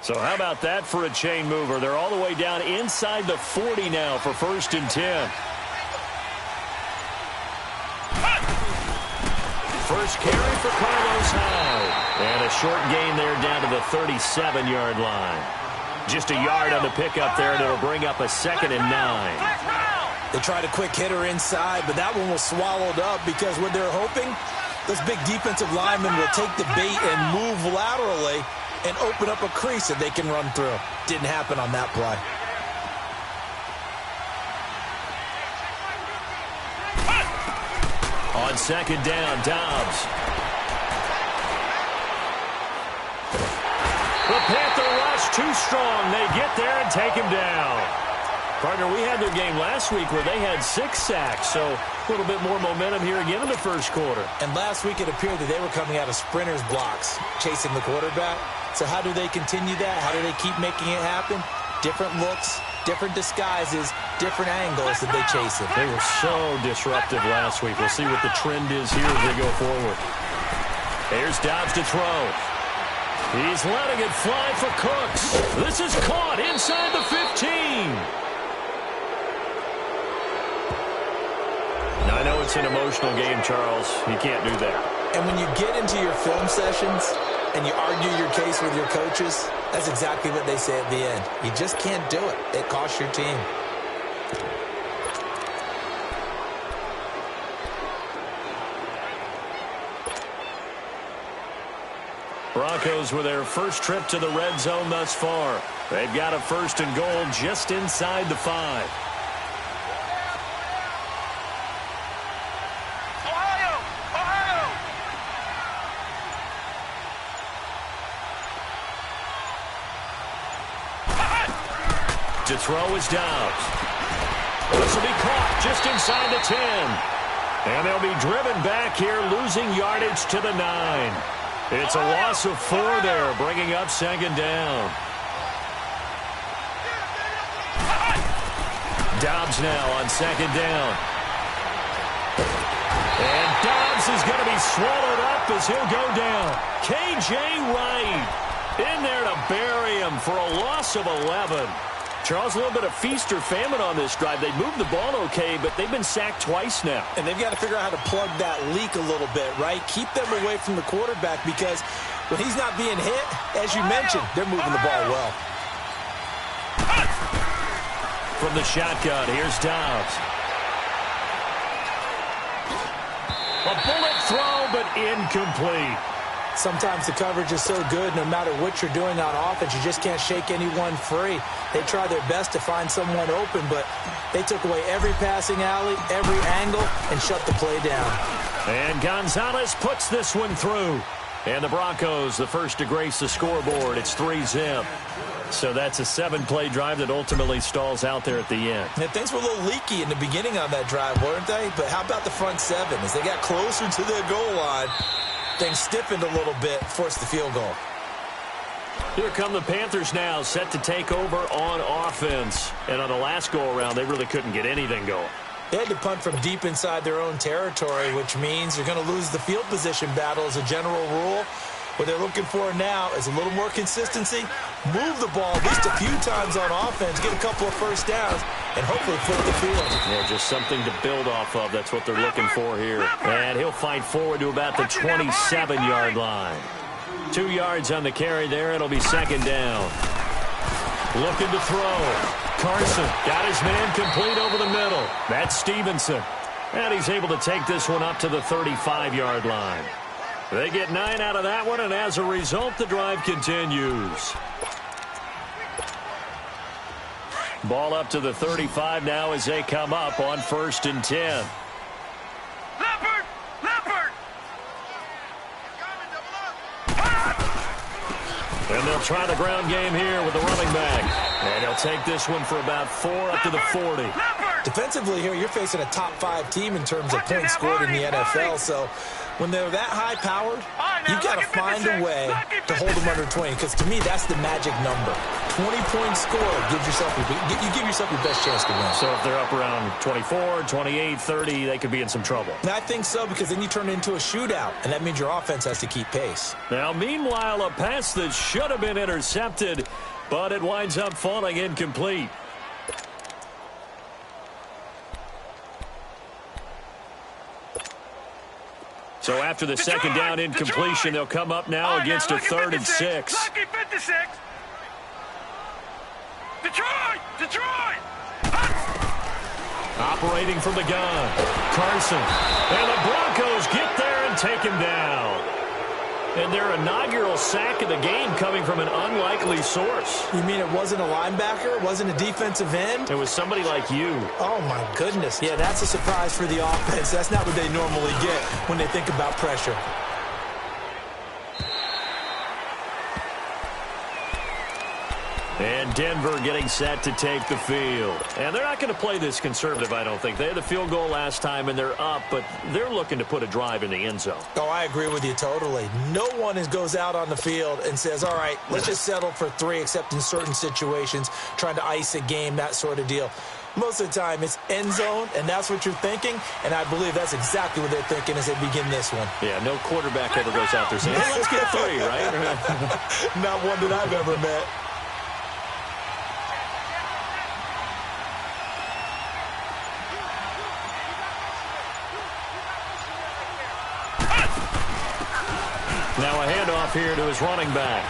So how about that for a chain mover? They're all the way down inside the 40 now for 1st and 10. First carry for Carlos Hyde. And a short gain there down to the 37-yard line. Just a yard on the pickup there, and it'll bring up a 2nd and 9. They tried a quick hitter inside, but that one was swallowed up because what they're hoping, those big defensive linemen will take the bait and move laterally and open up a crease that they can run through. Didn't happen on that play. On 2nd down, Dobbs. The Panther rush too strong. They get there and take him down. Partner, we had their game last week where they had 6 sacks, so a little bit more momentum here again in the first quarter. And last week it appeared that they were coming out of sprinters blocks, chasing the quarterback. So how do they continue that? How do they keep making it happen? Different looks, different disguises, different angles that they chase it. They were so disruptive last week. We'll see what the trend is here as they go forward. Here's Dobbs to throw. He's letting it fly for Cooks. This is caught inside the 15. Now, I know it's an emotional game, Charles. You can't do that. And when you get into your film sessions and you argue your case with your coaches, that's exactly what they say at the end. You just can't do it. It costs your team. Broncos with their first trip to the red zone thus far. They've got a 1st and goal just inside the 5. To throw is Dobbs. This will be caught just inside the 10. And they'll be driven back here, losing yardage to the 9. It's a loss of 4 there, bringing up 2nd down. Dobbs now on 2nd down. And Dobbs is going to be swallowed up as he'll go down. K.J. Wright in there to bury him for a loss of 11. Charles, a little bit of feast or famine on this drive. They moved the ball okay, but they've been sacked twice now. And they've got to figure out how to plug that leak a little bit, right? Keep them away from the quarterback because when he's not being hit, as you mentioned, they're moving the ball well. From the shotgun, here's Dobbs. A bullet throw, but incomplete. Sometimes the coverage is so good, no matter what you're doing on offense, you just can't shake anyone free. They try their best to find someone open, but they took away every passing alley, every angle, and shut the play down. And Gonzalez puts this one through. And the Broncos, the first to grace the scoreboard. It's 3-zip. So that's a 7-play drive that ultimately stalls out there at the end. And things were a little leaky in the beginning on that drive, weren't they? But how about the front 7? As they got closer to the goal line, things stiffened a little bit, forced the field goal. Here come the Panthers now, set to take over on offense. And on the last go-around, they really couldn't get anything going. They had to punt from deep inside their own territory, which means you're going to lose the field position battle as a general rule. What they're looking for now is a little more consistency, move the ball at least a few times on offense, get a couple of first downs, and hopefully flip the field. Yeah, just something to build off of. That's what they're looking for here. And he'll fight forward to about the 27-yard line. 2 yards on the carry there. It'll be 2nd down. Looking to throw. Carson got his man complete over the middle. That's Stevenson. And he's able to take this one up to the 35-yard line. They get 9 out of that one, and as a result, the drive continues. Ball up to the 35 now as they come up on 1st and 10. Leopard! Leopard! And they'll try the ground game here with the running back. And he'll take this one for about 4 up to the 40. Defensively here, you're facing a top 5 team in terms of points scored in the NFL, so when they're that high-powered, You got to find a way to hold them under 20, because to me, that's the magic number. 20-point score gives yourself you give yourself your best chance to win. So if they're up around 24, 28, 30, they could be in some trouble. And I think so, because then you turn it into a shootout, and that means your offense has to keep pace. Now, meanwhile, a pass that should have been intercepted, but it winds up falling incomplete. So after the second down incompletion, they'll come up now against a 3rd and 6. Lucky 56. Detroit! Operating from the gun, Carson. And the Broncos get there and take him down. And their inaugural sack of the game coming from an unlikely source. You mean it wasn't a linebacker? It wasn't a defensive end? It was somebody like you. Oh, my goodness. Yeah, that's a surprise for the offense. That's not what they normally get when they think about pressure. And Denver getting set to take the field. And they're not going to play this conservative, I don't think. They had the field goal last time, and they're up, but they're looking to put a drive in the end zone. Oh, I agree with you totally. No one goes out on the field and says, all right, let's just settle for 3, except in certain situations, trying to ice a game, that sort of deal. Most of the time, it's end zone, and that's what you're thinking, and I believe that's exactly what they're thinking as they begin this one. Yeah, no quarterback ever goes out there saying, hey, let's get 3, right? Not one that I've ever met. Now a handoff here to his running back.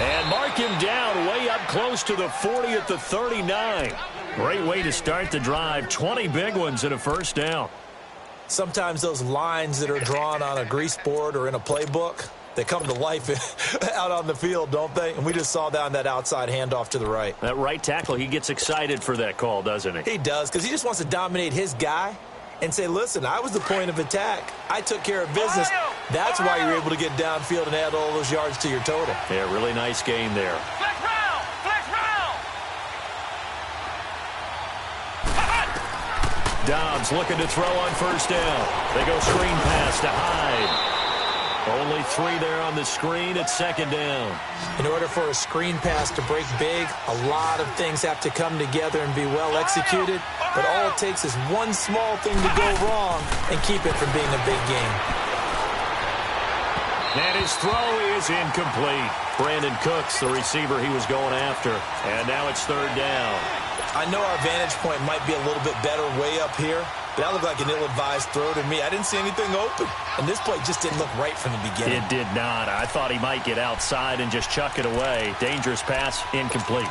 And mark him down way up close to the 40 at the 39. Great way to start the drive. 20 big ones and a first down. Sometimes those lines that are drawn on a grease board or in a playbook, they come to life out on the field, don't they? And we just saw down that outside handoff to the right. That right tackle, he gets excited for that call, doesn't he? He does, because he just wants to dominate his guy and say, listen, I was the point of attack. I took care of business. That's why you're able to get downfield and add all those yards to your total. Yeah, really nice game there. Flex round! Flex round! Dobbs looking to throw on first down. They go screen pass to Hyde. Only 3 there on the screen at second down. In order for a screen pass to break big, a lot of things have to come together and be well executed. But all it takes is one small thing to go wrong and keep it from being a big game. And his throw is incomplete. Brandon Cooks, the receiver he was going after. And now it's 3rd down. I know our vantage point might be a little bit better way up here, but that looked like an ill-advised throw to me. I didn't see anything open, and this play just didn't look right from the beginning. It did not. I thought he might get outside and just chuck it away. Dangerous pass, incomplete.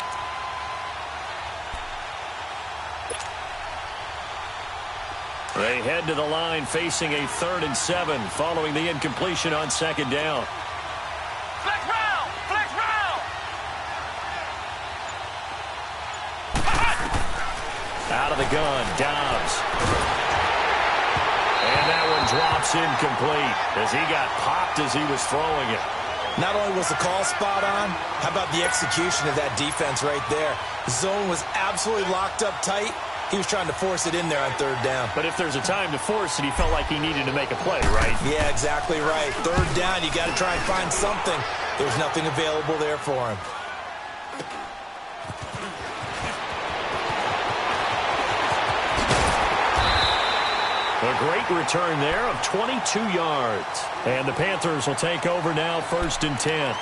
They head to the line facing a 3rd and 7 following the incompletion on second down. Flex round! Flex round! Out of the gun, Dobbs. And that one drops incomplete as he got popped as he was throwing it. Not only was the call spot on, how about the execution of that defense right there? The zone was absolutely locked up tight. He was trying to force it in there on 3rd down. But if there's a time to force it, he felt like he needed to make a play, right? Yeah, exactly right. 3rd down, you got to try and find something. There's nothing available there for him. A great return there of 22 yards. And the Panthers will take over now, 1st and 10.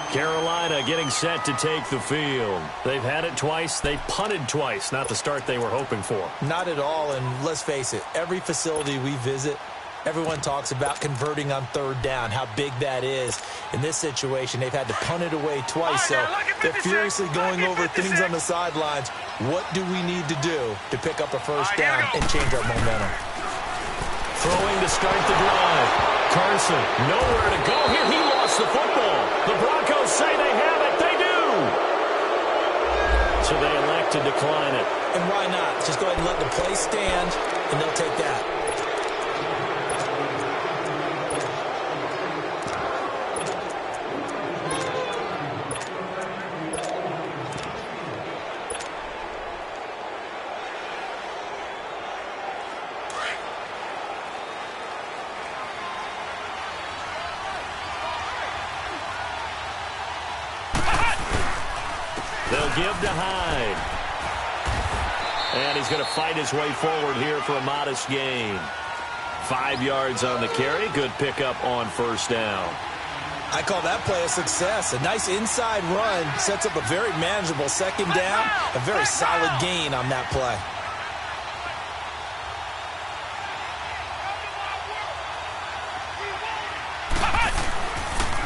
Carolina getting set to take the field. They've had it twice. They've punted twice. Not the start they were hoping for. Not at all, and let's face it, every facility we visit, everyone talks about converting on 3rd down, how big that is. In this situation, they've had to punt it away twice, so they're furiously going over things on the sidelines. What do we need to do to pick up a first down and change our momentum? Throwing to start the drive. Carson, nowhere to go here. He lost the football. The Broncos say they have it. They do. So they elect to decline it. And why not? Just go ahead and let the play stand, and they'll take that. they'll give to Hyde. And he's going to fight his way forward here for a modest gain. 5 yards on the carry. Good pickup on first down. I call that play a success. A nice inside run sets up a very manageable second down. A very solid gain on that play.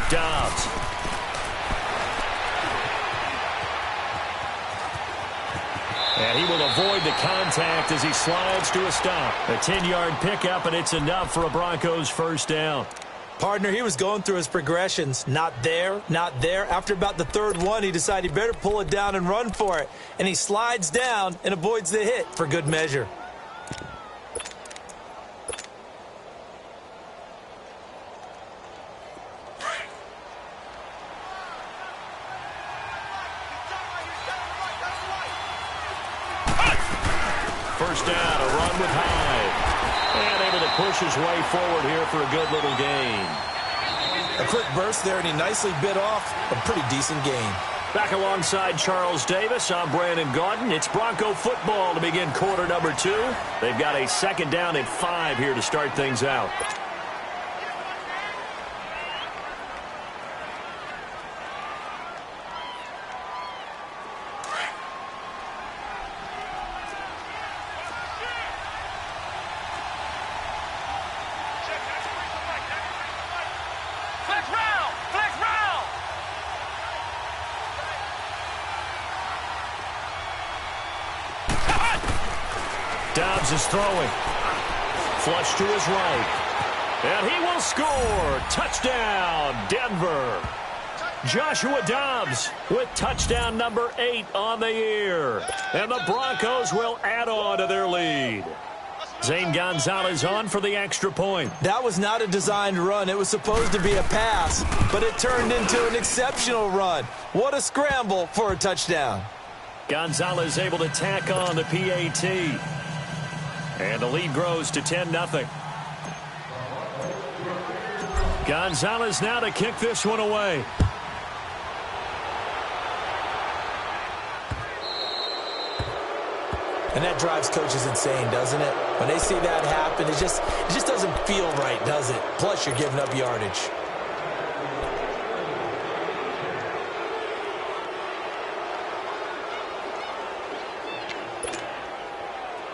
Dobbs. And he will avoid the contact as he slides to a stop. A 10-yard pickup, and it's enough for a Broncos first down. Partner, he was going through his progressions. Not there, not there. After about the third one, he decided he better pull it down and run for it. And he slides down and avoids the hit for good measure. First down, a run with Hyde. And able to push his way forward here for a good little gain. A quick burst there, and he nicely bit off a pretty decent gain. Back alongside Charles Davis, I'm Brandon Gaudin. It's Bronco football to begin quarter number 2. They've got a second down and 5 here to start things out. Dobbs is throwing. Flush to his right. And he will score. Touchdown, Denver. Joshua Dobbs with touchdown number 8 on the year. And the Broncos will add on to their lead. Zane Gonzalez on for the extra point. That was not a designed run. It was supposed to be a pass, but it turned into an exceptional run. What a scramble for a touchdown. Gonzalez able to tack on the PAT. And the lead grows to 10-0. Gonzalez now to kick this one away. And that drives coaches insane, doesn't it? When they see that happen, it just doesn't feel right, does it? Plus, you're giving up yardage.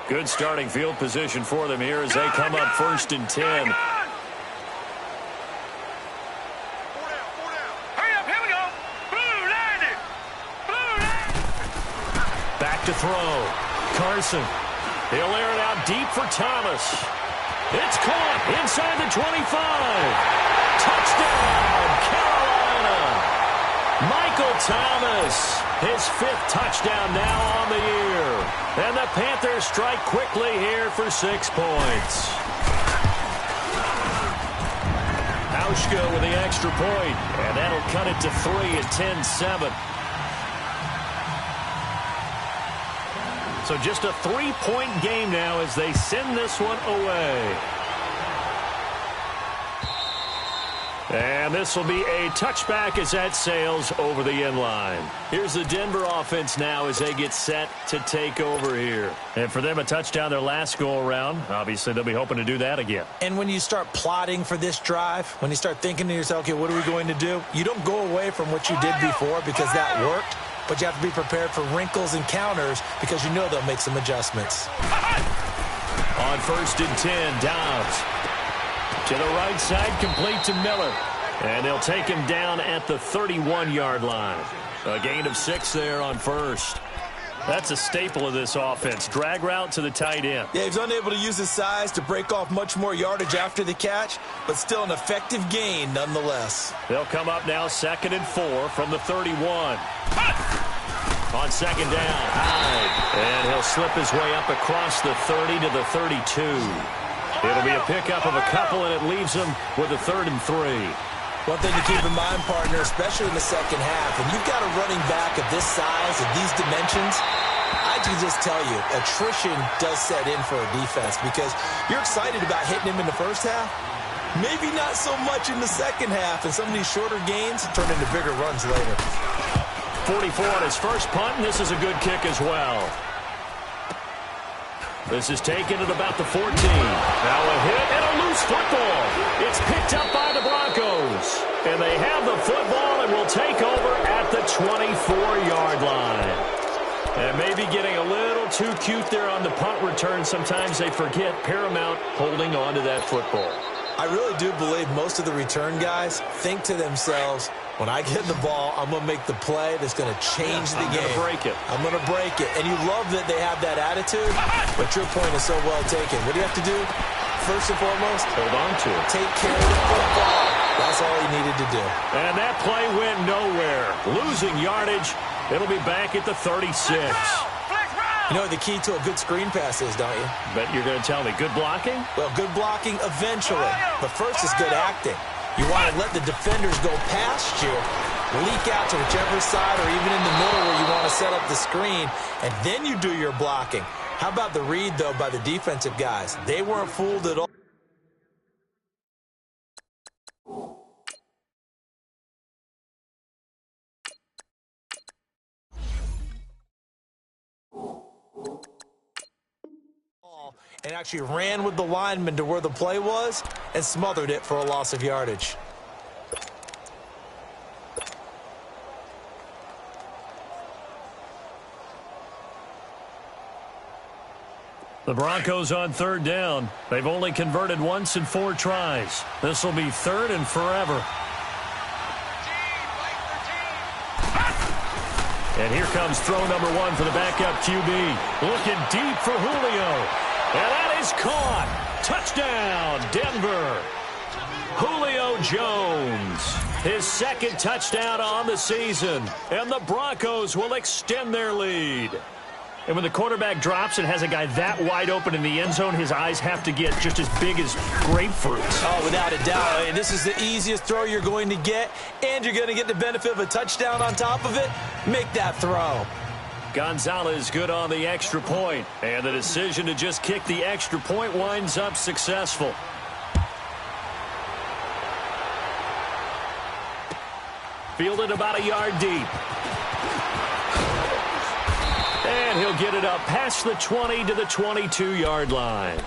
Good starting field position for them here as they come up 1st and 10. Hurry up, here we go. Blue, land it. Blue, land it. Back to throw. Carson. He'll air it out deep for Thomas. It's caught inside the 25. Touchdown, Carolina. Michael Thomas, his 5th touchdown now on the year. And the Panthers strike quickly here for 6 points. Hauschka with the extra point, and that'll cut it to 3 at 10-7. So just a 3-point game now as they send this one away. And this will be a touchback as that sails over the end line. Here's the Denver offense now as they get set to take over here. And for them, a touchdown their last go-around. Obviously, they'll be hoping to do that again. And when you start plotting for this drive, when you start thinking to yourself, okay, what are we going to do? You don't go away from what you did before because that worked, but you have to be prepared for wrinkles and counters because you know they'll make some adjustments. On 1st and 10, Dobbs. To the right side, complete to Miller. And they'll take him down at the 31-yard line. A gain of 6 there on 1st. That's a staple of this offense. Drag route to the tight end. Yeah, he's unable to use his size to break off much more yardage after the catch, but still an effective gain nonetheless. They'll come up now 2nd and 4 from the 31. On 2nd down, Hyde. And he'll slip his way up across the 30 to the 32. It'll be a pickup of a couple, and it leaves him with a 3rd and 3. One thing to keep in mind, partner, especially in the second half, when you've got a running back of this size, of these dimensions, I can just tell you, attrition does set in for a defense because you're excited about hitting him in the first half. Maybe not so much in the second half, and some of these shorter gains turn into bigger runs later. 44 on his first punt, and this is a good kick as well. This is taken at about the 14. Now a hit and a loose football. It's picked up by the Broncos. And they have the football and will take over at the 24-yard line. And maybe getting a little too cute there on the punt return. Sometimes they forget paramount holding on to that football. I really do believe most of the return guys think to themselves, when I get the ball, I'm going to make the play that's going to change the game. I'm going to break it. I'm going to break it. And you love that they have that attitude, but your point is so well taken. What do you have to do? First and foremost, hold on to it. Take care of the football. That's all he needed to do. And that play went nowhere. Losing yardage. It'll be back at the 36. You know what the key to a good screen pass is, don't you? Bet you're going to tell me. Good blocking? Well, good blocking eventually. But first is good acting. You want to let the defenders go past you, leak out to whichever side or even in the middle where you want to set up the screen, and then you do your blocking. How about the read, though, by the defensive guys? They weren't fooled at all. And actually ran with the lineman to where the play was and smothered it for a loss of yardage. The Broncos on third down. They've only converted once in 4 tries. This will be third and forever. And here comes throw number 1 for the backup QB. Looking deep for Julio. And that is caught. Touchdown, Denver. Julio Jones. His second touchdown on the season. And the Broncos will extend their lead. And when the quarterback drops and has a guy that wide open in the end zone, his eyes have to get just as big as grapefruits. Oh, without a doubt. And this is the easiest throw you're going to get, and you're going to get the benefit of a touchdown on top of it. Make that throw. Gonzalez good on the extra point, and the decision to just kick the extra point winds up successful. Fielded about a yard deep. And he'll get it up past the 20 to the 22-yard line.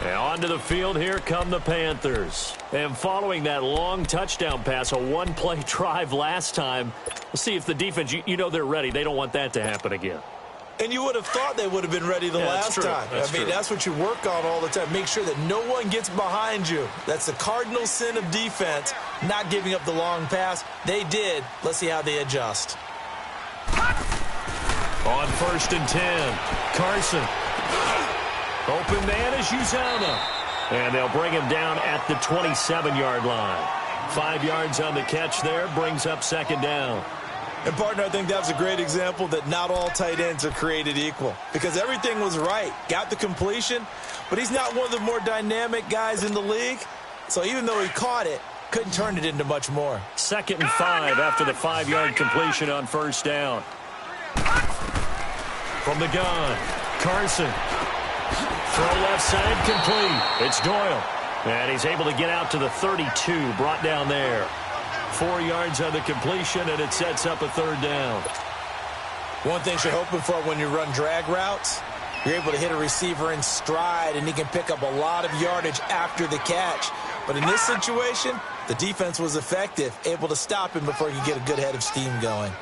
And onto the field, here come the Panthers. And following that long touchdown pass, a one-play drive last time, we'll see if the defense, you know they're ready. They don't want that to happen again. And you would have thought they would have been ready the last time. That's what you work on all the time. Make sure that no one gets behind you. That's the cardinal sin of defense, not giving up the long pass. They did. Let's see how they adjust. On 1st and 10, Carson. Open man is Uzama. And they'll bring him down at the 27-yard line. 5 yards on the catch there, brings up 2nd down. And, partner, I think that was a great example that not all tight ends are created equal. Because everything was right. Got the completion, but he's not one of the more dynamic guys in the league. So even though he caught it, couldn't turn it into much more. 2nd and 5 after the 5-yard completion on 1st down. From the gun, Carson. Throw left side complete. It's Doyle. And he's able to get out to the 32, brought down there. 4 yards on the completion, and it sets up a 3rd down. One thing you're hoping for when you run drag routes, you're able to hit a receiver in stride, and he can pick up a lot of yardage after the catch. But in this situation, the defense was effective, able to stop him before he could get a good head of steam going.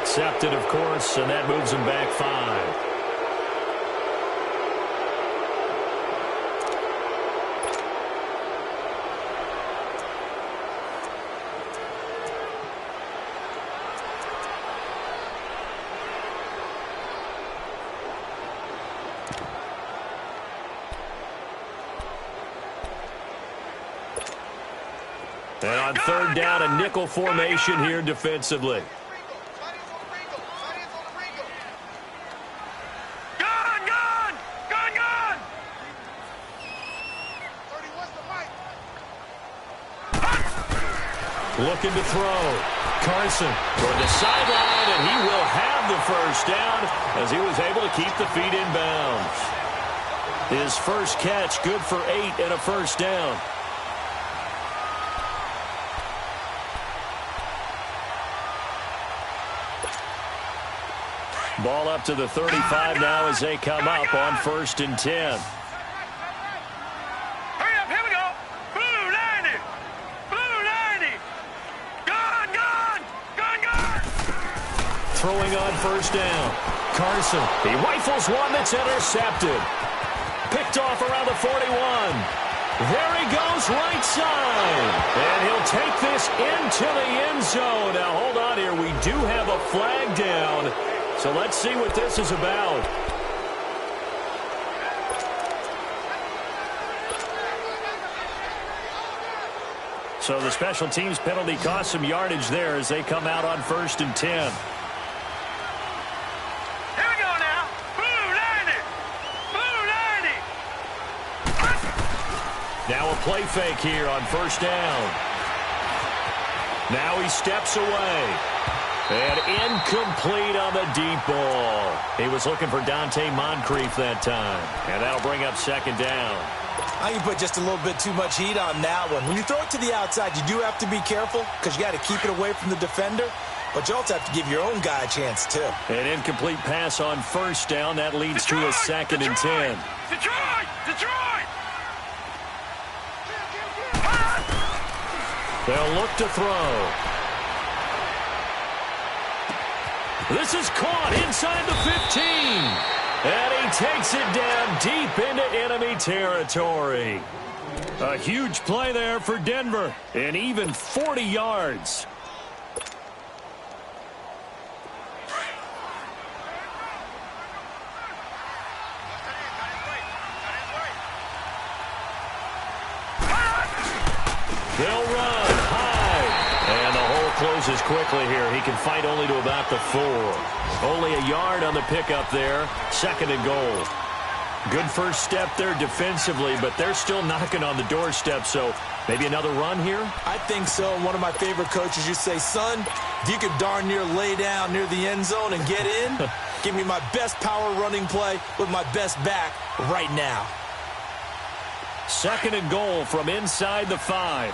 Accepted, of course, and that moves him back 5. And on 3rd down, a nickel formation here defensively. looking to throw. Carson toward the sideline, and he will have the first down as he was able to keep the feet in bounds. His first catch, good for 8 and a first down. Ball up to the 35 now as they come up on 1st and 10. Hurry up, here we go. Blue 90. Blue 90. Gone, gone. Gone, gone. Throwing on 1st down. Carson, he rifles one that's intercepted. Picked off around the 41. There he goes, right side. And he'll take this into the end zone. Now, hold on here. We do have a flag down. So let's see what this is about. So the special teams penalty cost some yardage there as they come out on 1st and 10. Here we go now. Blue 90. Blue 90. Now a play fake here on 1st down. Now he steps away. And incomplete on the deep ball. He was looking for Dante Moncrief that time. And that'll bring up 2nd down. I think you put just a little bit too much heat on that one. When you throw it to the outside, you do have to be careful because you got to keep it away from the defender. But you also have to give your own guy a chance, too. An incomplete pass on 1st down. That leads to a 2nd and 10. Detroit! Detroit! They'll look to throw. This is caught inside the 15. And he takes it down deep into enemy territory. A huge play there for Denver. And even 40 yards. They'll run high. And the hole closes quickly here. He can fight only to about the 4. Only a yard on the pickup there. 2nd and goal. Good first step there defensively, but they're still knocking on the doorstep, so maybe another run here? I think so. One of my favorite coaches used to say, son, if you could darn near lay down near the end zone and get in, give me my best power running play with my best back right now. 2nd and goal from inside the 5.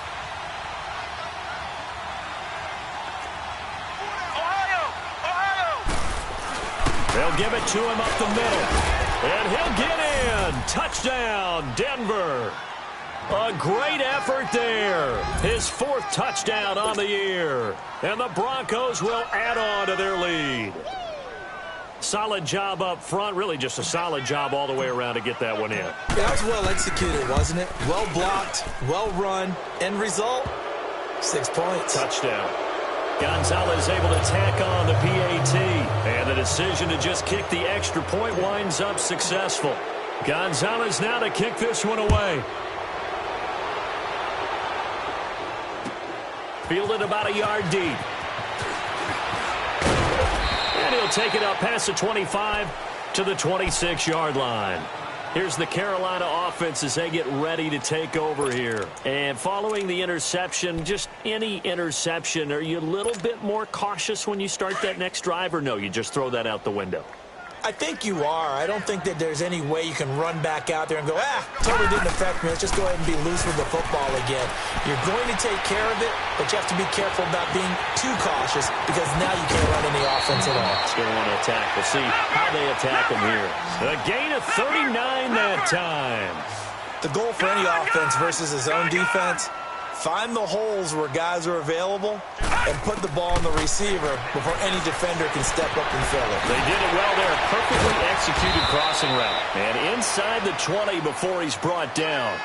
They'll give it to him up the middle. And he'll get in. Touchdown, Denver. A great effort there. His 4th touchdown on the year. And the Broncos will add on to their lead. Solid job up front. Really just a solid job all the way around to get that one in. Yeah, that was well executed, wasn't it? Well blocked, well run. End result, 6 points. Touchdown. Gonzalez able to tack on the PAT. And the decision to just kick the extra point winds up successful. Gonzalez now to kick this one away. Fielded about a yard deep. And he'll take it up past the 25 to the 26-yard line. Here's the Carolina offense as they get ready to take over here. And following the interception, just any interception, are you a little bit more cautious when you start that next drive, or no, you just throw that out the window? I think you are. I don't think that there's any way you can run back out there and go, totally didn't affect me. Let's just go ahead and be loose with the football again. You're going to take care of it, but you have to be careful about being too cautious because now you can't run any offense at all. It's going to want to attack. We'll see how they attack him here. A gain of 39 that time. The goal for any offense versus his own defense, find the holes where guys are available and put the ball in the receiver before any defender can step up and fill it. They did it well there. Perfectly executed crossing route. And inside the 20 before he's brought down.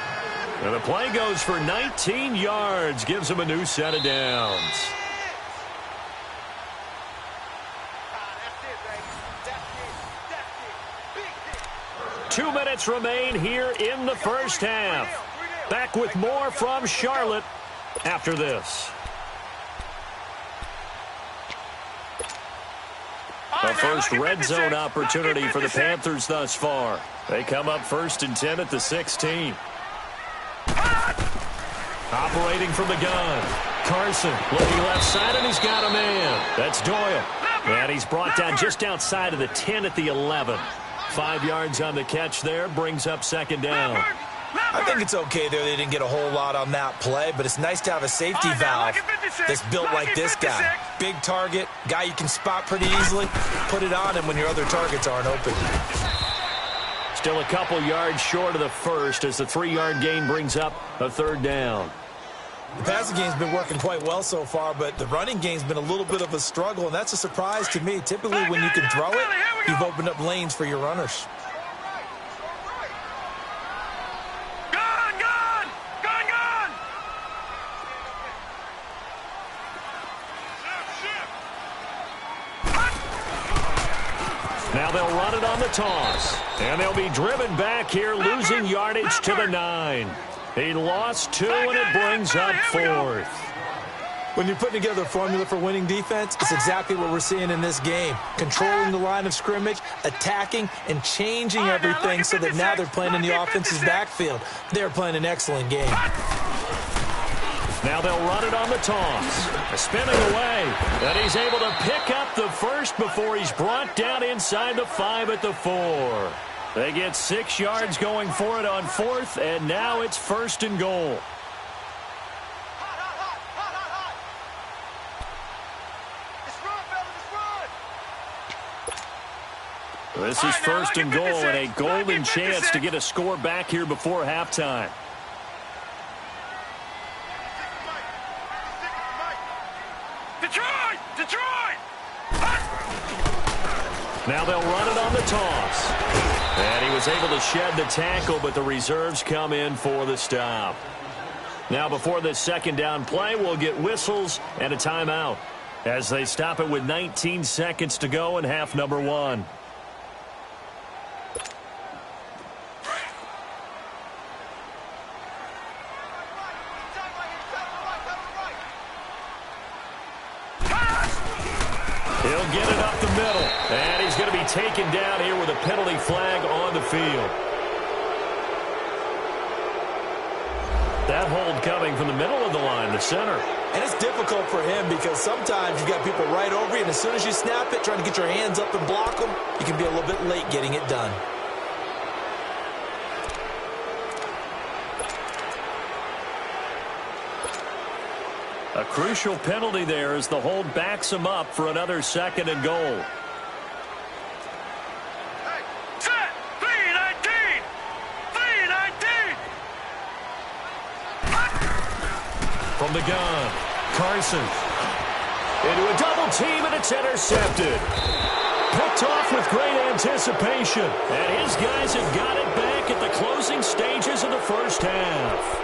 And the play goes for 19 yards. Gives him a new set of downs. Two minutes remain here in the first half. Back with more from Charlotte after this. The first red zone opportunity for the Panthers thus far. They come up 1st and 10 at the 16. Operating from the gun. Carson looking left side, and he's got a man. That's Doyle. And he's brought down just outside of the 10 at the 11. 5 yards on the catch there, brings up second down. I think it's okay there. They didn't get a whole lot on that play, but it's nice to have a safety valve that's built like this guy. Big target, guy you can spot pretty easily. Put it on him when your other targets aren't open. Still a couple yards short of the first as the 3-yard gain brings up a third down. The passing game's been working quite well so far, but the running game's been a little bit of a struggle, and that's a surprise to me. Typically, when you can throw it, you've opened up lanes for your runners. Now they'll run it on the toss, and they'll be driven back here, losing yardage to the 9. He lost 2, and it brings up 4th. When you're putting together a formula for winning defense, it's exactly what we're seeing in this game. Controlling the line of scrimmage, attacking, and changing everything so that now they're playing in the offense's backfield. They're playing an excellent game. Now they'll run it on the toss. Spinning away. And he's able to pick up the first before he's brought down inside the 5 at the 4. They get 6 yards going for it on 4th, and now it's 1st and goal. This is 1st and goal and a golden chance to get a score back here before halftime. Detroit! Now they'll run it on the toss. And he was able to shed the tackle, but the reserves come in for the stop. Now before this second down play, we'll get whistles and a timeout as they stop it with 19 seconds to go in half number 1. He'll get it up the middle, and he's going to be taken down here with a penalty flag on the field. That hold coming from the middle of the line, the center. And it's difficult for him because sometimes you've got people right over you, and as soon as you snap it, trying to get your hands up and block them, you can be a little bit late getting it done. A crucial penalty there as the hold backs him up for another 2nd and goal. Set! 3-19! 3-19! From the gun, Carson. Into a double team, and it's intercepted. Picked off with great anticipation. And his guys have got it back at the closing stages of the first half.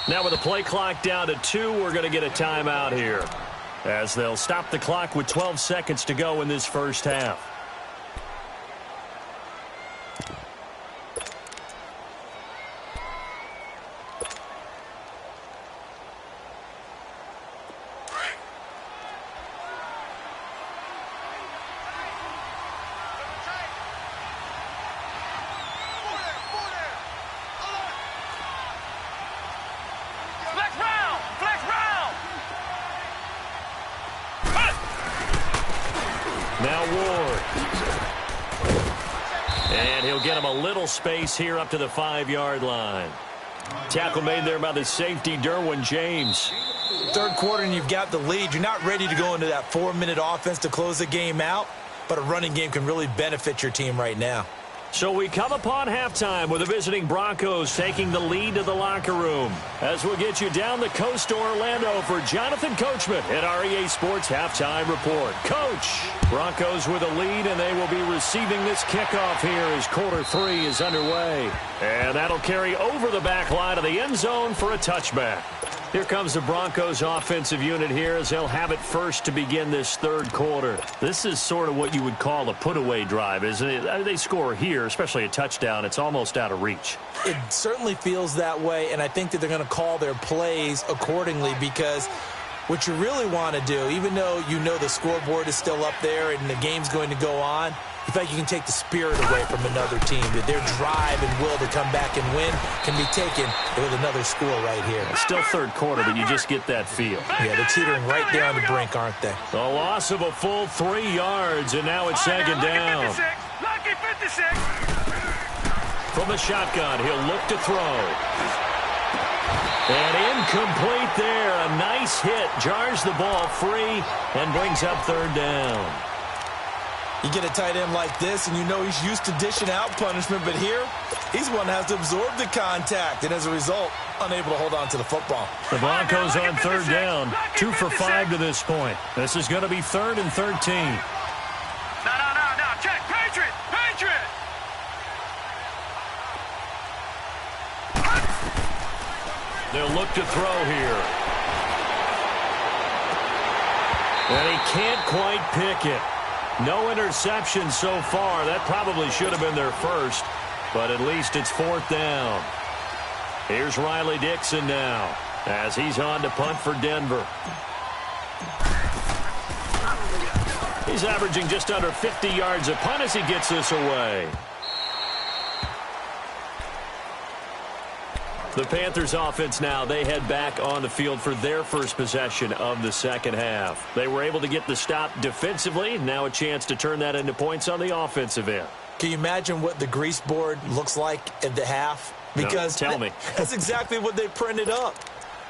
Now with the play clock down to 2, we're going to get a timeout here as they'll stop the clock with 12 seconds to go in this first half. Now Ward. And he'll get him a little space here up to the 5-yard line. Tackle made there by the safety, Derwin James. Third quarter and you've got the lead. You're not ready to go into that 4-minute offense to close the game out, but a running game can really benefit your team right now. So we come upon halftime with the visiting Broncos taking the lead to the locker room. As we'll get you down the coast to Orlando for Jonathan Coachman at our EA Sports Halftime Report. Coach, Broncos with a lead, and they will be receiving this kickoff here as quarter 3 is underway. And that'll carry over the back line of the end zone for a touchback. Here comes the Broncos offensive unit here as they'll have it first to begin this third quarter. This is sort of what you would call a put-away drive, isn't it? They score here, especially a touchdown. It's almost out of reach. It certainly feels that way, and I think that they're going to call their plays accordingly because what you really want to do, even though you know the scoreboard is still up there and the game's going to go on, in fact, you can take the spirit away from another team. That their drive and will to come back and win can be taken with another score right here. It's still third quarter, but you just get that feel. Yeah, they're teetering right there on the brink, aren't they? The loss of a full 3 yards, and now it's second down. Lucky 56. From the shotgun, he'll look to throw. And incomplete there. A nice hit. Jars the ball free and brings up third down. You get a tight end like this, and you know he's used to dishing out punishment, but here, he's one that has to absorb the contact, and as a result, unable to hold on to the football. The Broncos on third down, 2 for 5 to this point. This is going to be 3rd and 13. No, check, Patriot. They'll look to throw here. And he can't quite pick it. No interception so far. That probably should have been their first, but at least it's 4th down. Here's Riley Dixon now as he's on to punt for Denver. He's averaging just under 50 yards a punt as he gets this away. The Panthers offense now, they head back on the field for their first possession of the second half. They were able to get the stop defensively. Now a chance to turn that into points on the offensive end. Can you imagine what the grease board looks like at the half? Because no, tell me. That's exactly what they printed up.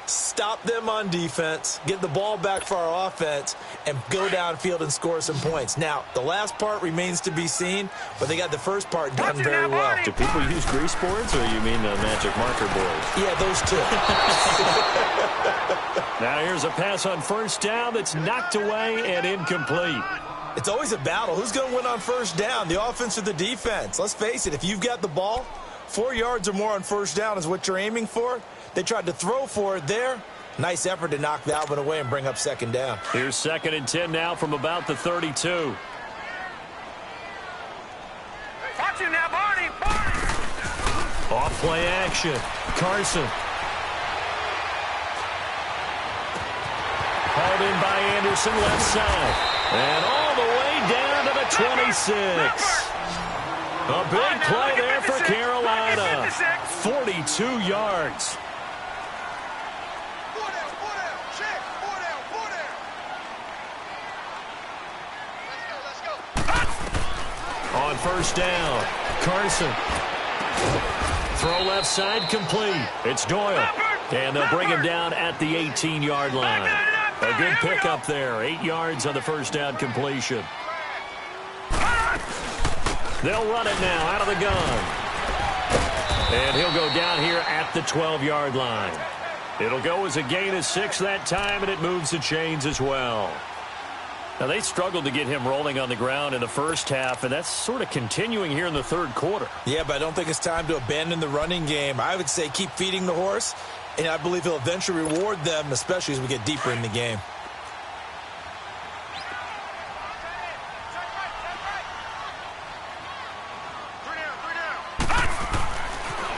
Stop them on defense, get the ball back for our offense, and go downfield and score some points. Now, the last part remains to be seen, but they got the first part done very well. Do people use grease boards, or you mean the magic marker boards? Yeah, those two. Now here's a pass on first down that's knocked away and incomplete. It's always a battle. Who's going to win on first down, the offense or the defense? Let's face it, if you've got the ball, 4 yards or more on first down is what you're aiming for. They tried to throw for it there. Nice effort to knock that one away and bring up second down. Here's 2nd and 10 now from about the 32. Watch him now, Barney. Off play action. Carson. Hauled in by Anderson left side. And all the way down to the 26. A big play there for Carolina. 42 yards. On first down, Carson. Throw left side complete. It's Doyle. And they'll bring him down at the 18-yard line. A good pickup there. 8 yards on the first down completion. They'll run it now out of the gun. And he'll go down here at the 12-yard line. It'll go as a gain of 6 that time, and it moves the chains as well. Now, they struggled to get him rolling on the ground in the first half, and that's sort of continuing here in the third quarter. Yeah, but I don't think it's time to abandon the running game. I would say keep feeding the horse, and I believe he'll eventually reward them, especially as we get deeper in the game.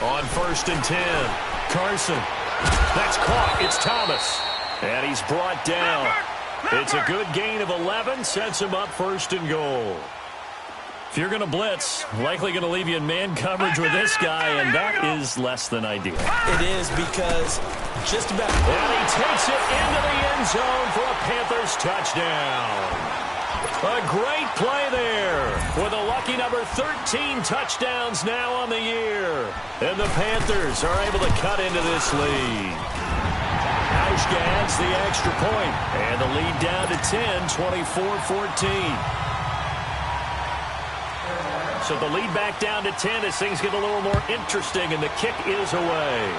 On 1st and 10, Carson. That's caught. It's Thomas. And he's brought down. It's a good gain of 11. Sets him up 1st and goal. If you're going to blitz, likely going to leave you in man coverage with this guy, and that is less than ideal. It is because just about... And he takes it into the end zone for a Panthers touchdown. A great play there with a lucky number 13 touchdowns now on the year. And the Panthers are able to cut into this lead. Hauschka adds the extra point, and the lead down to 10, 24-14. So the lead back down to 10 as things get a little more interesting, and the kick is away.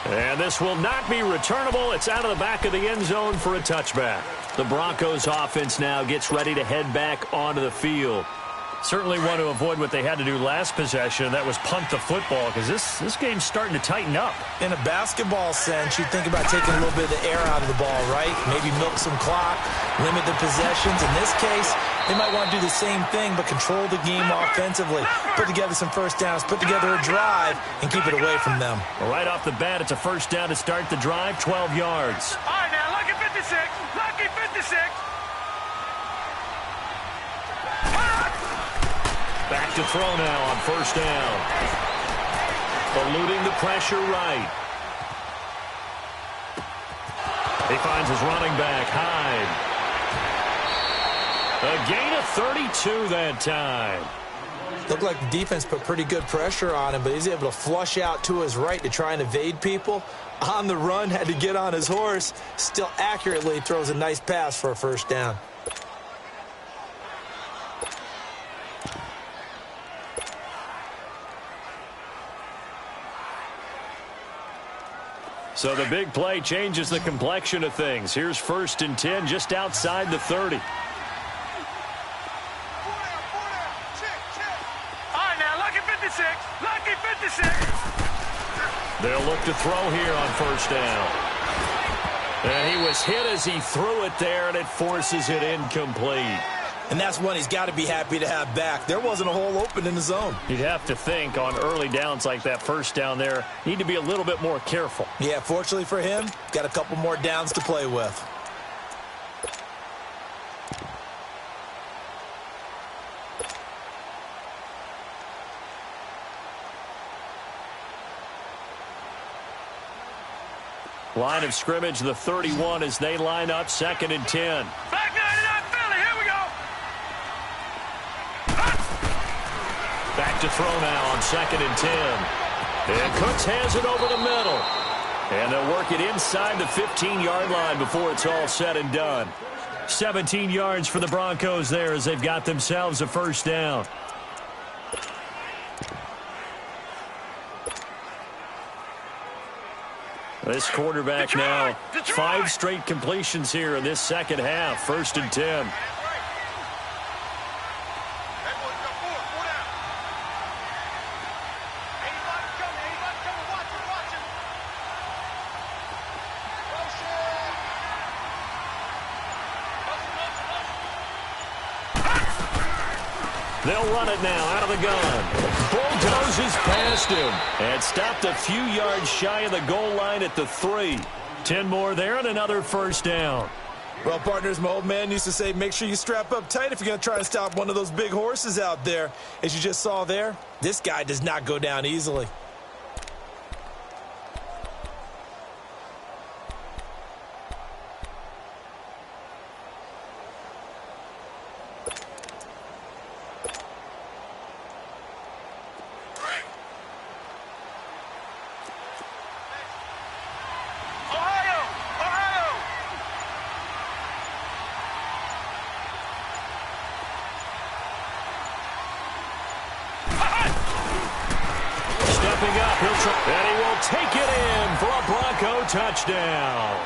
And this will not be returnable. It's out of the back of the end zone for a touchback. The Broncos offense now gets ready to head back onto the field. Certainly want to avoid what they had to do last possession, and that was punt the football, because this game's starting to tighten up. In a basketball sense, you think about taking a little bit of the air out of the ball, right? Maybe milk some clock, limit the possessions. In this case, they might want to do the same thing, but control the game offensively. Put together some first downs, put together a drive, and keep it away from them. Well, right off the bat, it's a first down to start the drive, 12 yards. All right, now, lucky 56. Lucky 56. Back to throw now on first down. Eluding the pressure right. He finds his running back, Hyde. A gain of 32 that time. Looked like the defense put pretty good pressure on him, but he's able to flush out to his right to try and evade people. On the run, had to get on his horse. Still accurately throws a nice pass for a first down. So the big play changes the complexion of things. Here's 1st and 10 just outside the 30. All right, now, lucky 56. Lucky 56. They'll look to throw here on first down. And he was hit as he threw it there, and it forces it incomplete. And that's one he's got to be happy to have back. There wasn't a hole open in the zone. You'd have to think on early downs like that first down there, need to be a little bit more careful. Yeah, fortunately for him, got a couple more downs to play with. Line of scrimmage, the 31 as they line up 2nd and 10. Back 99 Philly. Here we go. Back to throw now on 2nd and 10. And Cooks has it over the middle. And they'll work it inside the 15-yard line before it's all said and done. 17 yards for the Broncos there as they've got themselves a first down. This quarterback now, 5 straight completions here in this second half. 1st and 10. They'll run it now out of the gun. Bulldozes past him and stopped a few yards shy of the goal line at the 3. 10 more there and another first down. Well, partners, my old man used to say, make sure you strap up tight if you're going to try and stop one of those big horses out there. As you just saw there, this guy does not go down easily. And he will take it in for a Bronco touchdown.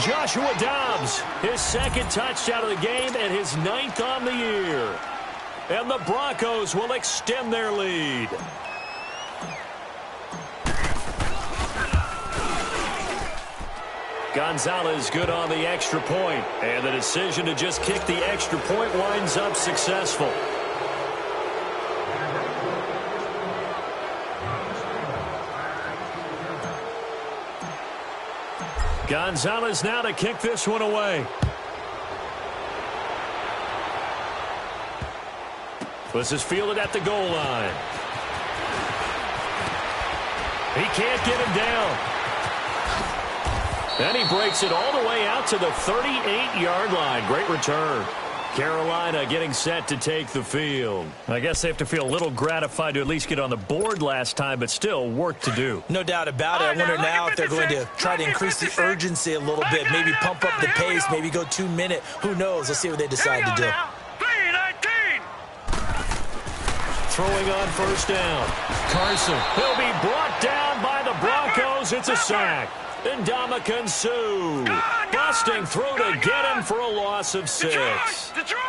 Joshua Dobbs, his 2nd touchdown of the game and his 9th on the year. And the Broncos will extend their lead. Gonzalez good on the extra point. And the decision to just kick the extra point winds up successful. Gonzalez now to kick this one away. This is fielded at the goal line. He can't get him down. And he breaks it all the way out to the 38-yard line. Great return. Carolina getting set to take the field. I guess they have to feel a little gratified to at least get on the board last time, but still work to do. No doubt about it. I wonder now if they're going to try to increase the urgency a little bit, maybe pump up the pace, maybe go 2-minute. Who knows? Let's see what they decide to do. 3-19. throwing on first down. Carson, he'll be brought down by the Broncos. It's a sack. Ndamukong Suh busting through to get him for a loss of 6. Detroit!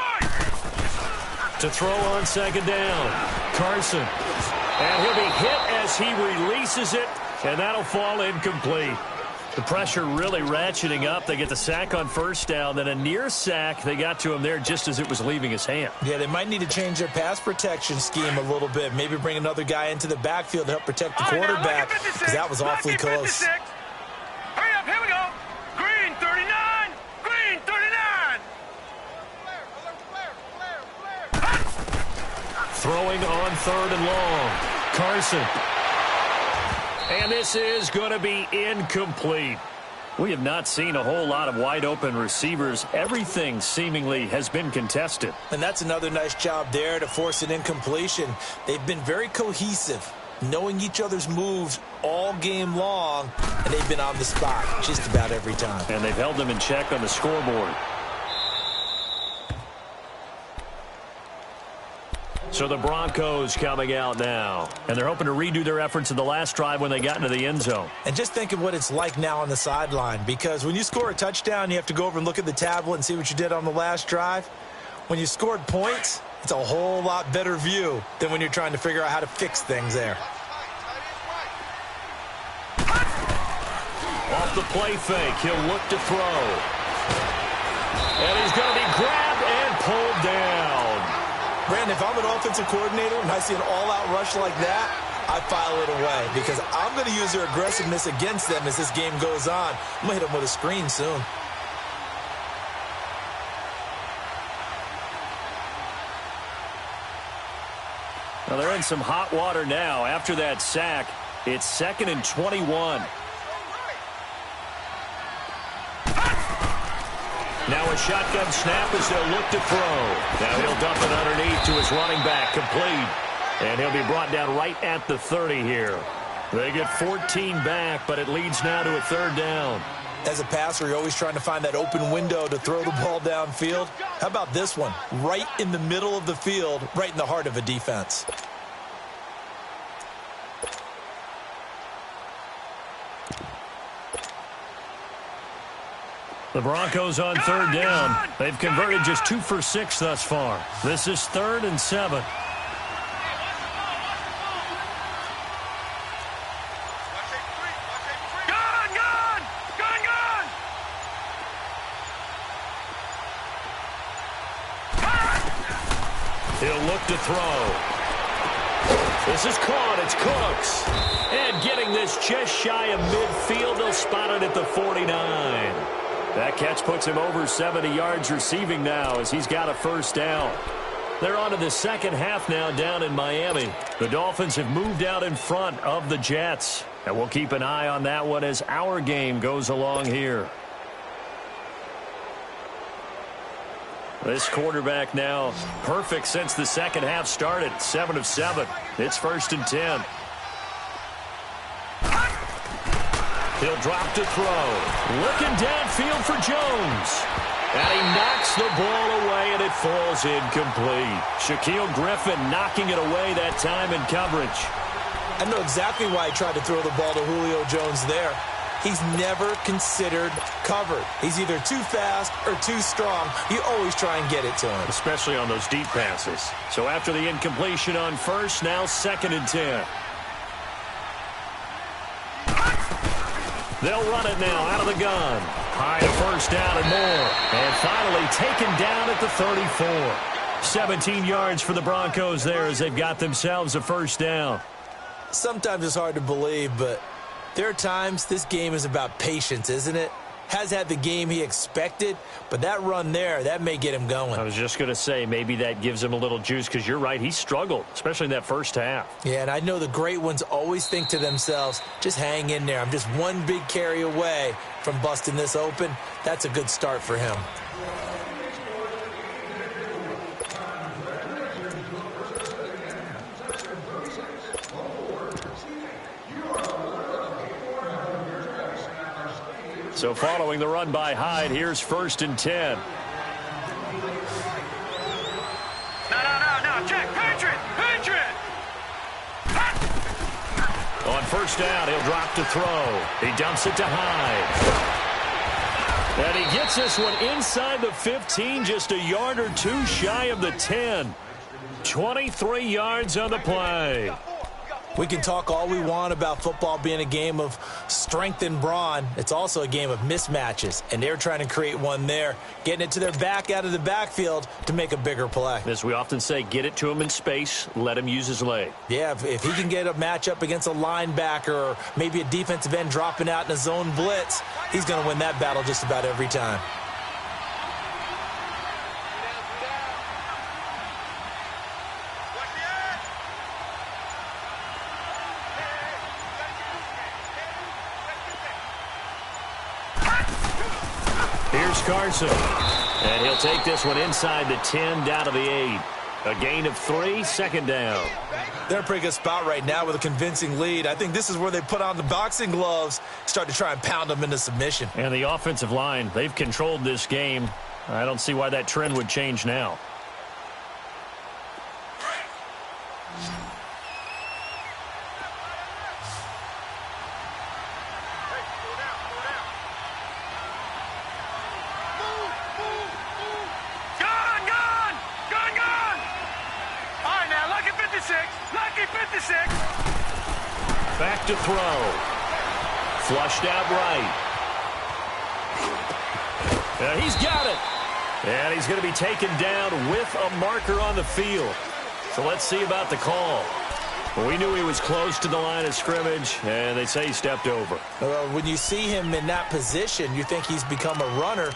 To throw on second down. Carson. And he'll be hit as he releases it, and that'll fall incomplete. The pressure really ratcheting up. They get the sack on first down, then a near sack. They got to him there just as it was leaving his hand. Yeah, they might need to change their pass protection scheme a little bit. Maybe bring another guy into the backfield to help protect the quarterback, because that was awfully close. Hurry up, here we go. Green 39, green 39. Throwing on third and long. Carson. And this is going to be incomplete. We have not seen a whole lot of wide-open receivers. Everything seemingly has been contested. And that's another nice job there to force an incompletion. They've been very cohesive, knowing each other's moves all game long, and they've been on the spot just about every time. And they've held them in check on the scoreboard. So the Broncos coming out now. And they're hoping to redo their efforts in the last drive when they got into the end zone. And just think of what it's like now on the sideline, because when you score a touchdown, you have to go over and look at the tablet and see what you did on the last drive. When you scored points, it's a whole lot better view than when you're trying to figure out how to fix things there. Off the play fake, he'll look to throw. And he's going to be grabbed and pulled down. Brandon, if I'm an offensive coordinator and I see an all-out rush like that, I file it away, because I'm going to use their aggressiveness against them as this game goes on. I'm going to hit them with a screen soon. Well, they're in some hot water now. After that sack, it's 2nd and 21. Now a shotgun snap as they'll look to throw. Now he'll dump it underneath to his running back, complete. And he'll be brought down right at the 30 here. They get 14 back, but it leads now to a 3rd down. As a passer, you're always trying to find that open window to throw the ball downfield. How about this one? Right in the middle of the field, right in the heart of a defense. The Broncos on 3rd down. They've converted just 2 for 6 thus far. This is 3rd and 7. He'll look to throw. This is caught. It's Cooks. And getting this just shy of midfield, they'll spot it at the 49. That catch puts him over 70 yards receiving now as he's got a 1st down. They're on to the second half now down in Miami. The Dolphins have moved out in front of the Jets. And we'll keep an eye on that one as our game goes along here. This quarterback now perfect since the second half started. 7 of 7. It's 1st and 10. He'll drop to throw. Looking downfield for Jones. And he knocks the ball away, and it falls incomplete. Shaquille Griffin knocking it away that time in coverage. I know exactly why he tried to throw the ball to Julio Jones there. He's never considered covered. He's either too fast or too strong. You always try and get it to him. Especially on those deep passes. So after the incompletion on first, now 2nd and 10. They'll run it now out of the gun. High to 1st down and more. And finally taken down at the 34. 17 yards for the Broncos there as they've got themselves a 1st down. Sometimes it's hard to believe, but there are times this game is about patience, isn't it? Has had the game he expected, but that run there, that may get him going. I was just going to say, maybe that gives him a little juice, because you're right, he struggled, especially in that first half. Yeah, and I know the great ones always think to themselves, just hang in there. I'm just one big carry away from busting this open. That's a good start for him. So following the run by Hyde, here's 1st and 10. No, check, Patriot, On first down, he'll drop to throw. He dumps it to Hyde. And he gets this one inside the 15, just a yard or two shy of the 10. 23 yards on the play. We can talk all we want about football being a game of strength and brawn. It's also a game of mismatches, and they're trying to create one there, getting it to their back out of the backfield to make a bigger play. As we often say, get it to him in space, let him use his leg. Yeah, if he can get a matchup against a linebacker or maybe a defensive end dropping out in a zone blitz, he's going to win that battle just about every time. Here's Carson. And he'll take this one inside the 10, down to the 8. A gain of 3, second down. They're in a pretty good spot right now with a convincing lead. I think this is where they put on the boxing gloves, start to try and pound them into submission. And the offensive line, they've controlled this game. I don't see why that trend would change now. Back to throw. Flushed out right. And he's got it. And he's going to be taken down with a marker on the field. So let's see about the call. Well, we knew he was close to the line of scrimmage, and they say he stepped over. When you see him in that position, you think he's become a runner.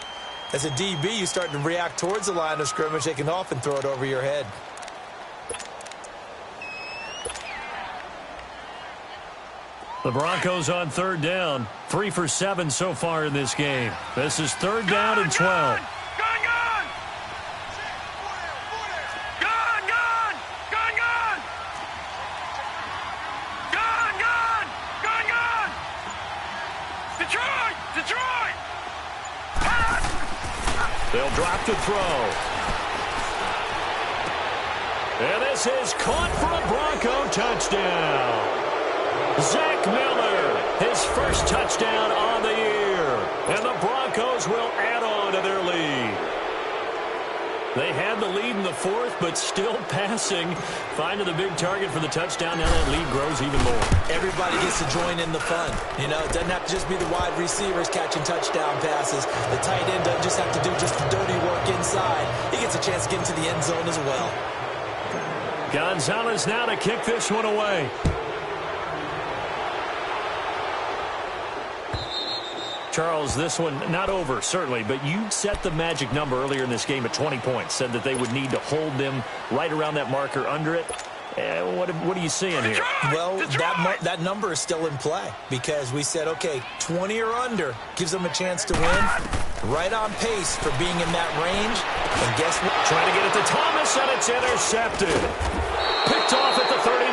As a DB, you start to react towards the line of scrimmage. They can often throw it over your head. The Broncos on third down. 3 for 7 so far in this game. This is third down and 12. Detroit! They'll drop to throw. And this is caught for a Bronco touchdown. Zach Miller, his first touchdown on the year. And the Broncos will add on to their lead. They had the lead in the fourth, but still passing. Finding the big target for the touchdown. Now that lead grows even more. Everybody gets to join in the fun. You know, it doesn't have to just be the wide receivers catching touchdown passes. The tight end doesn't just have to do just the dirty work inside. He gets a chance to get into the end zone as well. Gonzalez now to kick this one away. Charles, this one not over, certainly, but you set the magic number earlier in this game at 20 points. Said that they would need to hold them right around that marker under it. What are you seeing here? Well, that number is still in play because we said, okay, 20 or under gives them a chance to win. Right on pace for being in that range. And guess what? Trying to get it to Thomas, and it's intercepted. Picked off at the 39.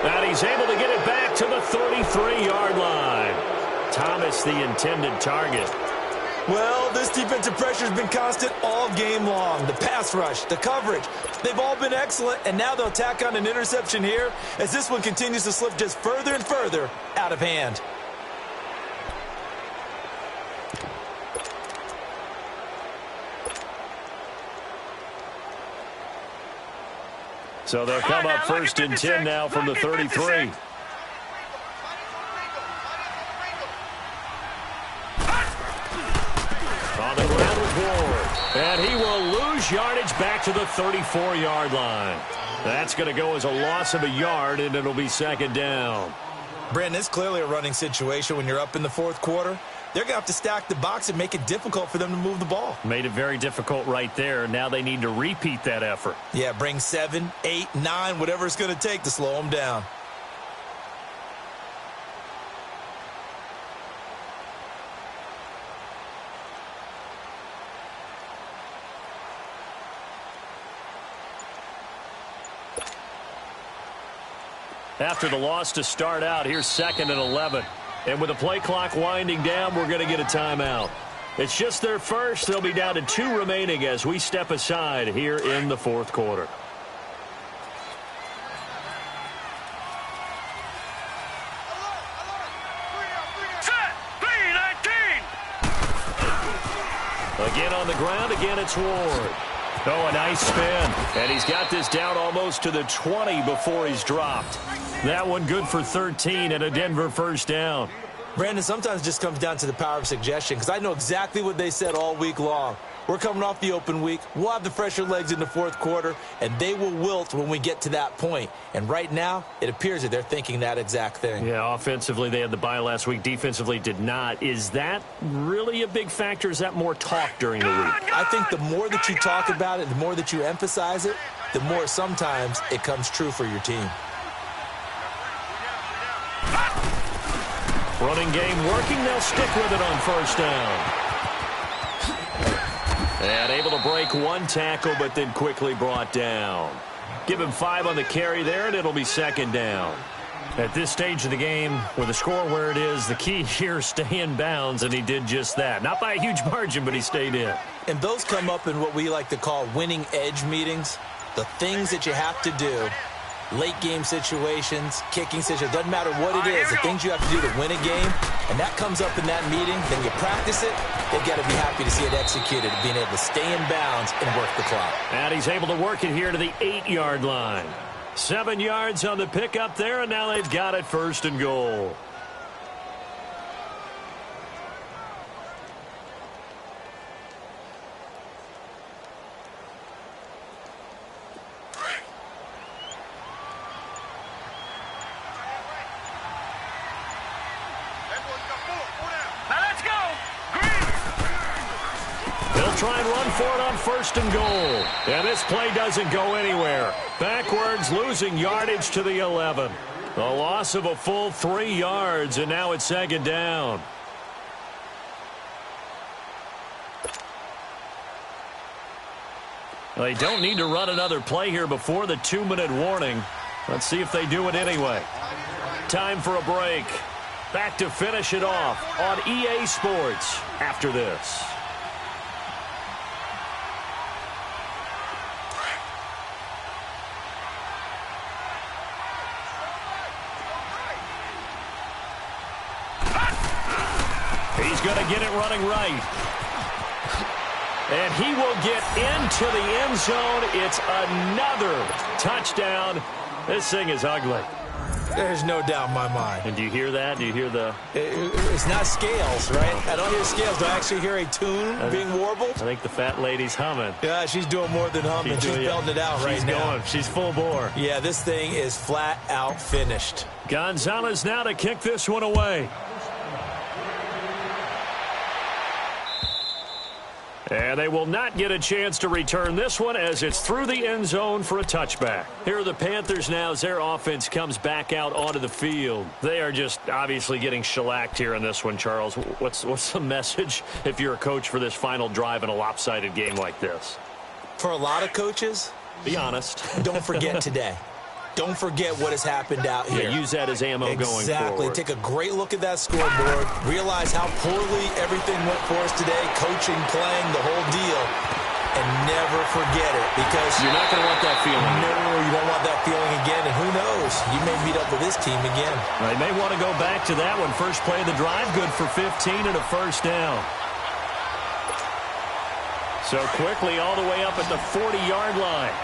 And he's able to get it back to the 33-yard line. Thomas, the intended target. Well, this defensive pressure has been constant all game long. The pass rush, the coverage, they've all been excellent, and now they'll tack on an interception here as this one continues to slip just further and further out of hand. So they'll come up first and 10 now from the 33. On the ground with Ward. And he will lose yardage back to the 34-yard line. That's going to go as a loss of a yard, and it'll be second down. Brandon, it's clearly a running situation when you're up in the fourth quarter. They're going to have to stack the box and make it difficult for them to move the ball. Made it very difficult right there. Now they need to repeat that effort. Yeah, bring 7, 8, 9, whatever it's going to take to slow them down. After the loss to start out, here's 2nd and 11. And with the play clock winding down, we're going to get a timeout. It's just their first. They'll be down to 2 remaining as we step aside here in the fourth quarter. Again on the ground, again it's Ward. Oh, a nice spin. And he's got this down almost to the 20 before he's dropped. That one good for 13 and a Denver first down. Brandon, sometimes it just comes down to the power of suggestion, because I know exactly what they said all week long. We're coming off the open week. We'll have the fresher legs in the fourth quarter, and they will wilt when we get to that point. And right now, it appears that they're thinking that exact thing. Yeah, offensively, they had the bye last week. Defensively, did not. Is that really a big factor? Is that more talk during the week? I think the more that you talk about it, the more that you emphasize it, the more sometimes it comes true for your team. Running game working. They'll stick with it on first down. And able to break one tackle, but then quickly brought down. Give him 5 on the carry there, and it'll be second down. At this stage of the game, with the score where it is, the key here is stay in bounds, and he did just that. Not by a huge margin, but he stayed in. And those come up in what we like to call winning edge meetings. The things that you have to do, late game situations, kicking situations, doesn't matter what it is, the things you have to do to win a game, and that comes up in that meeting, then you practice it, they've got to be happy to see it executed, being able to stay in bounds and work the clock. And he's able to work it here to the 8-yard line. 7 yards on the pickup there, and now they've got it first and goal. Try and run for it on first and goal. And this play doesn't go anywhere. Backwards, losing yardage to the 11. A loss of a full 3 yards, and now it's second down. They don't need to run another play here before the 2-minute warning. Let's see if they do it anyway. Time for a break. Back to finish it off on EA Sports after this. He's going to get it running right. And he will get into the end zone. It's another touchdown. This thing is ugly. There's no doubt in my mind. And do you hear that? Do you hear the... It's not scales, right? I don't hear scales. Do I actually hear a tune being warbled? I think the fat lady's humming. Yeah, she's doing more than humming. She's belting it out right now. She's going. She's full bore. Yeah, this thing is flat out finished. Gonzalez now to kick this one away. And they will not get a chance to return this one as it's through the end zone for a touchback. Here are the Panthers now as their offense comes back out onto the field. They are just obviously getting shellacked here in this one, Charles. What's the message if you're a coach for this final drive in a lopsided game like this? For a lot of coaches, be honest. Don't forget today. Don't forget what has happened out here. Yeah, use that as ammo going forward. Exactly. Take a great look at that scoreboard. Realize how poorly everything went for us today. Coaching, playing, the whole deal. And never forget it. Because you're not going to want that feeling. No, you don't want that feeling again. And who knows? You may meet up with this team again. They may want to go back to that one. First play of the drive, good for 15 and a first down. So quickly all the way up at the 40-yard line.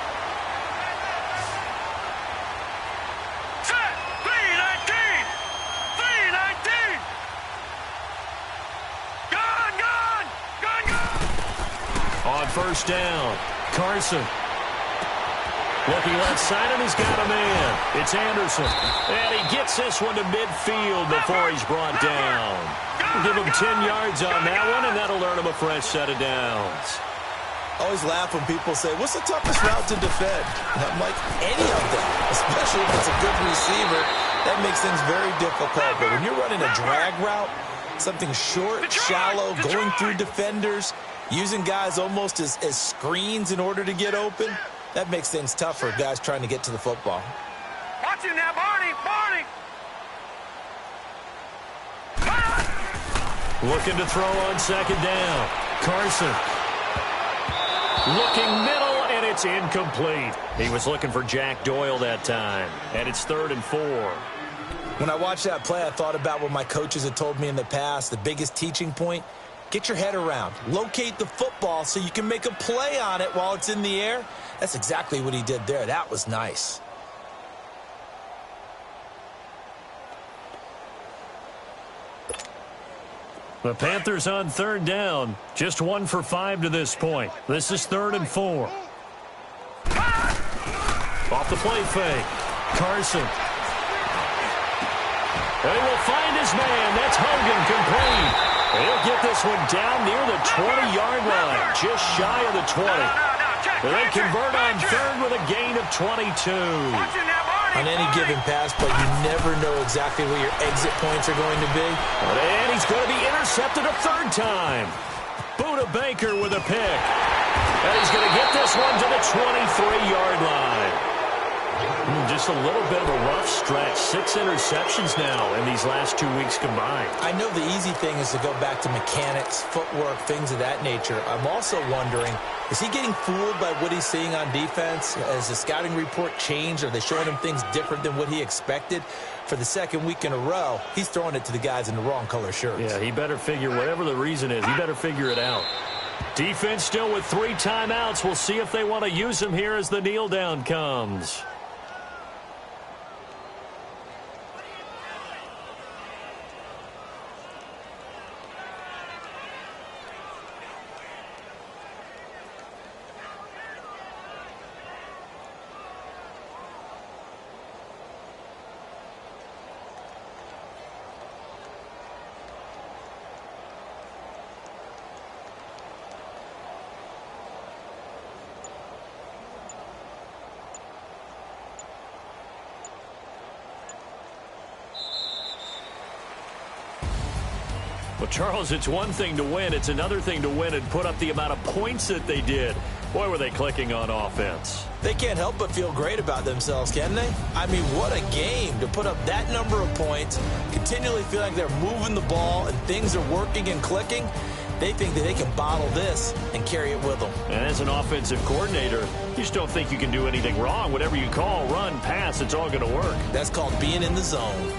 First down. Carson. Looking left side, and he's got a man. It's Anderson. And he gets this one to midfield before he's brought down. We'll give him 10 yards on that one, and that'll earn him a fresh set of downs. I always laugh when people say, what's the toughest route to defend? And I'm like, any of them, especially if it's a good receiver. That makes things very difficult. But when you're running a drag route, something short, shallow, going through defenders, using guys almost as screens in order to get open, that makes things tough for guys trying to get to the football. Watch him now, Barney! Looking to throw on second down. Carson. Looking middle, and it's incomplete. He was looking for Jack Doyle that time, and it's 3rd and 4. When I watched that play, I thought about what my coaches had told me in the past. The biggest teaching point, Get your head around. Locate the football so you can make a play on it while it's in the air. That's exactly what he did there. That was nice. The Panthers on third down. Just 1 for 5 to this point. This is 3rd and 4. Off the play fake. Carson. And he will find his man. That's Hogan, complete. And he'll get this one down near the 20-yard line. Just shy of the 20. And they convert on third with a gain of 22. On any given pass, but you never know exactly where your exit points are going to be. And he's going to be intercepted a third time. Buda Baker with a pick. And he's going to get this one to the 23-yard line. Just a little bit of a rough stretch. 6 interceptions now in these last 2 weeks combined. I know the easy thing is to go back to mechanics, footwork, things of that nature. I'm also wondering, is he getting fooled by what he's seeing on defense? Has the scouting report changed? Are they showing him things different than what he expected? For the second week in a row, he's throwing it to the guys in the wrong color shirts. Yeah, he better figure, whatever the reason is, he better figure it out. Defense still with 3 timeouts. We'll see if they want to use them here as the kneel down comes. Well, Charles, it's one thing to win. It's another thing to win and put up the amount of points that they did. Boy, were they clicking on offense. They can't help but feel great about themselves, can they? I mean, what a game to put up that number of points, continually feel like they're moving the ball and things are working and clicking. They think that they can bottle this and carry it with them. And as an offensive coordinator, you just don't think you can do anything wrong. Whatever you call, run, pass, it's all going to work. That's called being in the zone.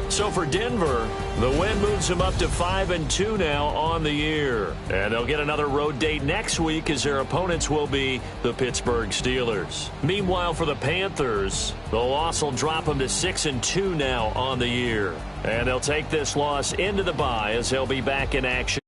So for Denver, the win moves them up to 5-2 now on the year. And they'll get another road date next week as their opponents will be the Pittsburgh Steelers. Meanwhile, for the Panthers, the loss will drop them to 6-2 now on the year. And they'll take this loss into the bye as they'll be back in action